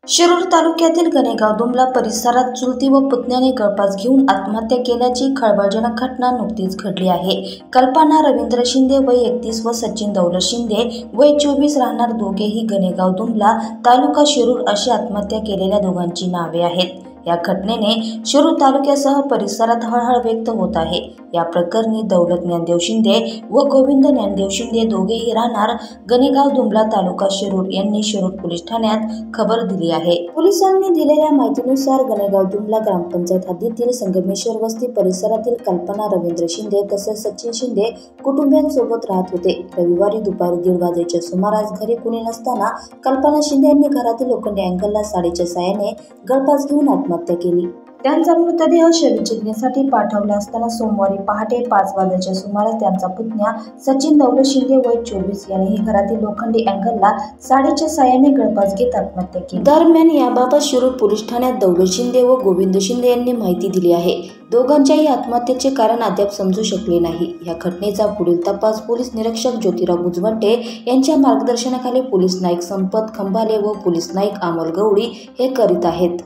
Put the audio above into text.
शिरूर तालुक्यातील गणेगाव दुमला परिसरात चुलती व पुतण्याने गळफास घेऊन आत्महत्या केल्याची खळबळजनक घटना नुकतीच घडली आहे। कल्पना रवींद्र शिंदे वय 31 व सचिन दौलत शिंदे वय 24 राहणार दोघेही गणेगाव दुमला तालुका शिरूर अशी आत्महत्या केलेल्या दोघांची नावे आहेत। या घटनेने शिरूर तालुक्यासह परिसरात हळहळ व्यक्त होत आहे। या प्रकरणी दौलत ज्ञानदेव शिंदे व गोविंद ज्ञानदेव शिंदे दोघेही राहणार गणेगाव दुमला तालुका शिरूर यांनी शिरूर पोलीस ठाण्यात खबर दिली आहे। पोलिसांनी दिलेल्या माहितीनुसार गणेगाव दुमला ग्रामपंचायत हद्दीतील संगमेश्वर वस्ती परिसरातील कल्पना रवींद्र शिंदे तसेच सचिन शिंदे कुटुंबियांसोबत राहत होते। रविवारी दुपारी 1:30 वाजेच्या सुमारास घरी कुणी नसताना कल्पना शिंदे यांनी घरातील लोखंडी अँगलला साडीच्या साहाय्याने गळफास घेऊन आत्महत्या केली। त्यांचा मृतदेह शवविच्छेदनासाठी पाठवला असताना सोमवारी पहाटे 5 वाजेच्या सुमारास त्यांचा पुतण्या सचिन दौलत शिंदे वय 24 यानेही घरातील लोखंडी अँगलला साडीच्या साहाय्याने गळफास घेत आत्महत्या केली। दरम्यान याबाबत शिरूर पोलीस ठाण्यात दौलत शिंदे व गोविंद शिंदे यांनी माहिती दिली आहे। दोघांच्याही आत्महत्येचे कारण अद्याप समजू शकले नाही। या घटनेचा पुढील तपास पोलीस निरीक्षक ज्योतिराव गुजवंटे यांच्या मार्गदर्शनाखाली पोलीस नाईक संपत खंबाले व पोलीस नाईक अमोल गवळी हे करीत आहेत।